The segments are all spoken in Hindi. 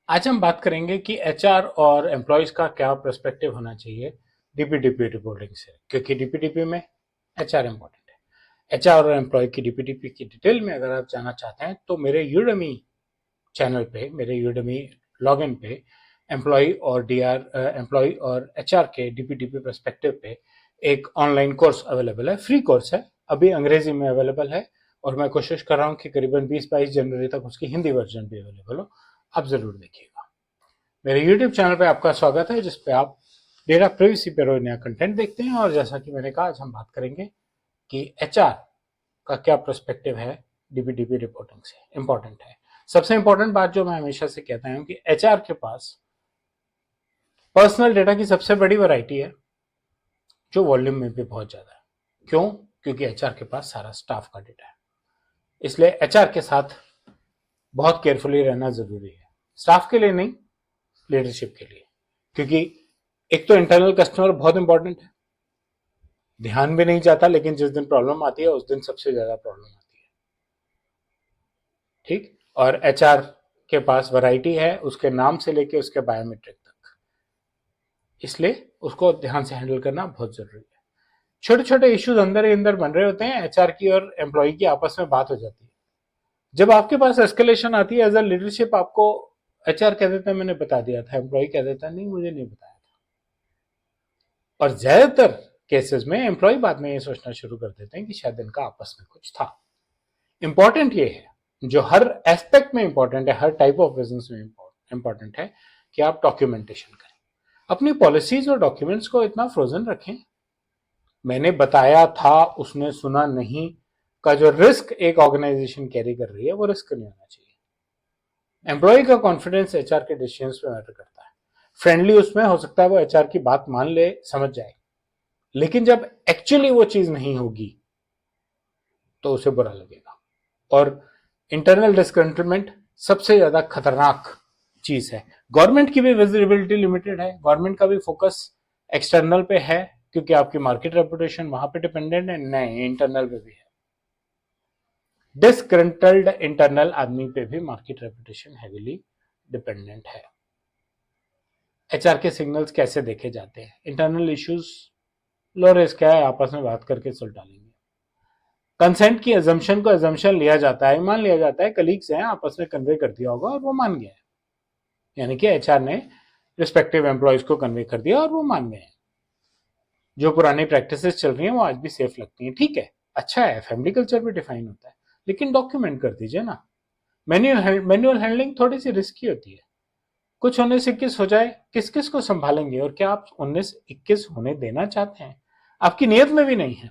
आज हम बात करेंगे कि एचआर और एम्प्लॉयज का क्या पर्सपेक्टिव होना चाहिए डीपीडीपी रिपोर्टिंग से, क्योंकि डीपीडीपी में एचआर इंपॉर्टेंट है। एचआर और एम्प्लॉय की डीपीडीपी की डिटेल में अगर आप जानना चाहते हैं तो मेरे यूडमी चैनल पे, मेरे यूडमी लॉगिन पे एम्प्लॉय और एचआर के डीपीडीपी पर्सपेक्टिव पे एक ऑनलाइन कोर्स अवेलेबल है, फ्री कोर्स है, अभी अंग्रेजी में अवेलेबल है और मैं कोशिश कर रहा हूँ कि करीबन 20-22 जनवरी तक उसकी हिंदी वर्जन भी अवेलेबल हो। आप जरूर देखिएगा। मेरे YouTube चैनल पे आपका स्वागत है, जिसपे आप डेटा प्रिवेसी पे रोज नया कंटेंट देखते हैं। और जैसा कि मैंने कहा, आज हम बात करेंगे कि एचआर का क्या पर्सपेक्टिव है डीपीडीपी रिपोर्टिंग से। इंपॉर्टेंट है। सबसे इंपॉर्टेंट बात जो मैं हमेशा से कहता हूं कि एचआर के पास पर्सनल डेटा की सबसे बड़ी वैरायटी है, जो वॉल्यूम में भी बहुत ज्यादा है। क्यों? क्योंकि एचआर के पास सारा स्टाफ का डेटा है, इसलिए एचआर के साथ बहुत केयरफुली रहना जरूरी है। स्टाफ के लिए नहीं, लीडरशिप के लिए। क्योंकि एक तो इंटरनल कस्टमर बहुत इंपॉर्टेंट है, ध्यान भी नहीं जाता, लेकिन जिस दिन प्रॉब्लम आती है उस दिन सबसे ज्यादा प्रॉब्लम आती है। ठीक। और एचआर के पास वैरायटी है, उसके नाम से लेके उसके बायोमेट्रिक तक, इसलिए उसको ध्यान से हैंडल करना बहुत जरूरी है। छोटे छोटे इश्यूज अंदर ही अंदर बन रहे होते हैं, एचआर की और एम्प्लॉय की आपस में बात हो जाती है। जब आपके पास एस्केलेशन आती है एज अ लीडरशिप, आपको एचआर कह देता है मैंने बता दिया था, एम्प्लॉय कह देता है नहीं मुझे नहीं बताया था। और ज्यादातर केसेस में एम्प्लॉय बाद में ये सोचना शुरू कर देते हैं कि शायद इनका आपस में कुछ था। इंपॉर्टेंट ये है, जो हर एस्पेक्ट में इंपॉर्टेंट है, हर टाइप ऑफ बिजनेस में इंपॉर्टेंट है, कि आप डॉक्यूमेंटेशन करें। अपनी पॉलिसीज और डॉक्यूमेंट्स को इतना फ्रोजन रखें, मैंने बताया था उसने सुना नहीं का जो रिस्क एक ऑर्गेनाइजेशन कैरी कर रही है, वो रिस्क नहीं होना चाहिए। एम्प्लॉय का कॉन्फिडेंस एचआर के डिसीजंस पे मैटर करता है। फ्रेंडली उसमें हो सकता है वो एचआर की बात मान ले, समझ जाए, लेकिन जब एक्चुअली वो चीज नहीं होगी तो उसे बुरा लगेगा। और इंटरनल डिस्कंटेनमेंट सबसे ज्यादा खतरनाक चीज है। गवर्नमेंट की भी विजिबिलिटी लिमिटेड है, गवर्नमेंट का भी फोकस एक्सटर्नल पे है, क्योंकि आपकी मार्केट रेपुटेशन वहां पे डिपेंडेंट है। नहीं, इंटरनल पे भी है। डिस्ग्रंटल्ड इंटरनल आदमी पे भी मार्केट रेपुटेशन हैवीली डिपेंडेंट है। एचआर के सिग्नल्स कैसे देखे जाते हैं? इंटरनल इश्यूज लो रिस्क है, आपस में बात करके सुलझा लेंगे। कंसेंट की एजम्पशन को एजम्पशन लिया जाता है, मान लिया जाता है कलीग्स हैं, आपस में कन्वे कर दिया होगा और वो मान गए, यानी कि एचआर ने रिस्पेक्टिव एम्प्लॉयज को कन्वे कर दिया और वो मान गए। जो पुरानी प्रैक्टिसेस चल रही हैं वो आज भी सेफ लगती हैं। ठीक है, अच्छा है, फैमिली कल्चर भी डिफाइन होता है, लेकिन डॉक्यूमेंट कर दीजिए ना। मैन्युअल हैंडलिंग थोड़ी सी रिस्की होती है। कुछ 19-21 हो जाए, किस किस को संभालेंगे? और क्या आप 19-21 होने देना चाहते हैं? आपकी नियत में भी नहीं है।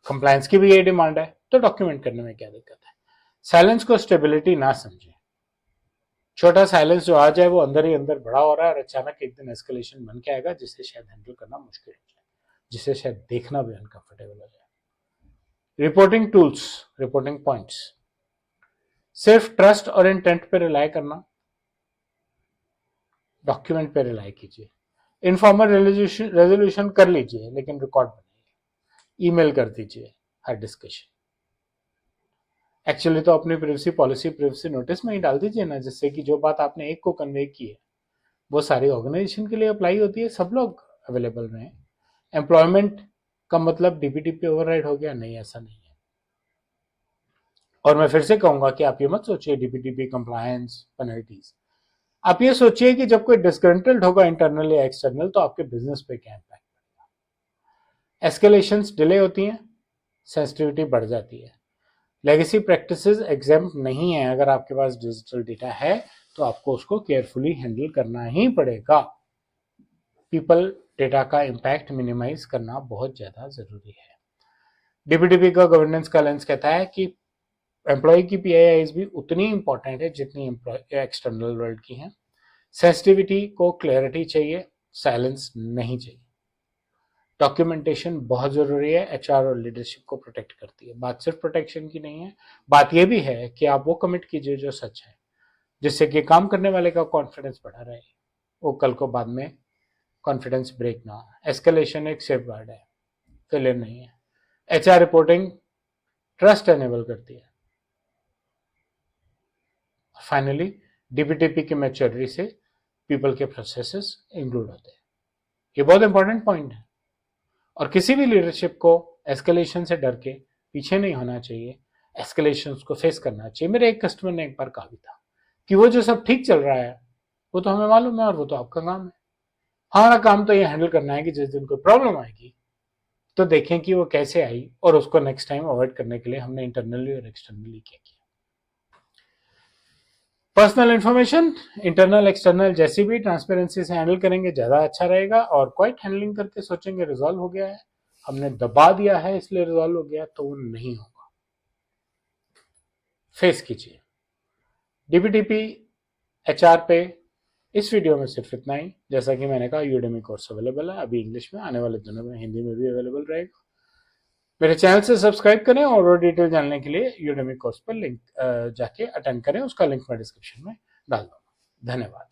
कंप्लायंस की भी ये डिमांड है, तो डॉक्यूमेंट करने में क्या दिक्कत है? साइलेंस को स्टेबिलिटी ना समझें। छोटा साइलेंस जो आ जाए वो अंदर ही अंदर बड़ा हो रहा है और अचानक एक दिन एस्केलेशन बन के आएगा, जिसे शायद हैंडल करना मुश्किल हो जाए, जिसे शायद देखना भी अनकंफर्टेबल हो जाए। रिपोर्टिंग टूल्स, रिपोर्टिंग पॉइंट्स, सिर्फ ट्रस्ट और इंटेंट पे रिलाई करना, डॉक्यूमेंट पे रिलाई कीजिए। इनफॉर्मल रेजोल्यूशन कर लीजिए, लेकिन रिकॉर्ड बनाइए, ईमेल कर दीजिए हर डिस्कशन। एक्चुअली तो अपनी प्रिवेसी पॉलिसी प्रिवेसी नोटिस में ही डाल दीजिए ना, जिससे कि जो बात आपने एक को कन्वे की है वो सारी ऑर्गेनाइजेशन के लिए अप्लाई होती है, सब लोग अवेलेबल रहे। एम्प्लॉयमेंट का मतलब डीपीटीपी ओवरराइड हो गया? नहीं, ऐसा नहीं है। और मैं फिर से कहूंगा कि आप ये मत सोचिए डीपीटीपी कंप्लायंस पेनल्टीज। आप ये सोचिए कि जब कोई डिस्ग्रंटल्ड होगा इंटरनल या एक्सटर्नल, तो आपके बिजनेस पे क्या इम्पैक्ट पड़ेगा। एस्केलेशंस डिले होती हैं, सेंसिटिविटी बढ़ जाती है। लेगेसी प्रैक्टिसेस एग्जाम नहीं है। अगर आपके पास डिजिटल डेटा है तो आपको उसको केयरफुली हैंडल करना ही पड़ेगा। पीपल डेटा का इम्पैक्ट मिनिमाइज करना बहुत ज्यादा जरूरी है। डीपीडीपी का गवर्नेंस का लेंस कहता है कि एम्प्लॉय की पीआईआईज भी उतनी इंपॉर्टेंट है जितनी एक्सटर्नल वर्ल्ड की है। सेंसिटिविटी को क्लैरिटी चाहिए, साइलेंस नहीं चाहिए। डॉक्यूमेंटेशन बहुत जरूरी है, एचआर और लीडरशिप को प्रोटेक्ट करती है। बात सिर्फ प्रोटेक्शन की नहीं है, बात यह भी है कि आप वो कमिट कीजिए जो सच है, जिससे कि काम करने वाले का कॉन्फिडेंस बढ़ा रहे, वो कल को बाद में कॉन्फिडेंस ब्रेक ना हो। एस्केलेशन एक सेफ गार्ड है, फेलियर नहीं है। एचआर रिपोर्टिंग ट्रस्ट एनेबल करती है। फाइनली, डीपीटीपी के मैच्योरिटी से पीपल के प्रोसेसेस इंक्लूड होते हैं। ये बहुत इंपॉर्टेंट पॉइंट है और किसी भी लीडरशिप को एस्केलेशन से डर के पीछे नहीं होना चाहिए, एस्केलेशन को फेस करना चाहिए। मेरे एक कस्टमर ने एक बार कहा भी था कि वो जो सब ठीक चल रहा है वो तो हमें मालूम है और वो तो आपका काम है, हमारा काम तो ये हैंडल करना है कि जिस दिन कोई प्रॉब्लम आएगी तो देखें कि वो कैसे आई और उसको नेक्स्ट टाइम अवॉइड करने के लिए हमने इंटरनली और एक्सटर्नली क्या किया। पर्सनल इंफॉर्मेशन इंटरनल एक्सटर्नल जैसी भी ट्रांसपेरेंसी से हैंडल करेंगे ज़्यादा अच्छा रहेगा, और क्वाइट हैंडलिंग करके सोचेंगे रिजॉल्व हो गया है, हमने दबा दिया है इसलिए रिजॉल्व हो गया, तो वो नहीं होगा। फेस कीजिए। डीपीटीपी एचआर पे इस वीडियो में सिर्फ इतना ही। जैसा कि मैंने कहा यूडेमी कोर्स अवेलेबल है अभी इंग्लिश में, आने वाले दिनों में हिंदी में भी अवेलेबल रहेगा। मेरे चैनल से सब्सक्राइब करें और डिटेल जानने के लिए यूडेमी कोर्स पर लिंक जाके अटेंड करें, उसका लिंक मैं डिस्क्रिप्शन में डाल दूंगा। धन्यवाद।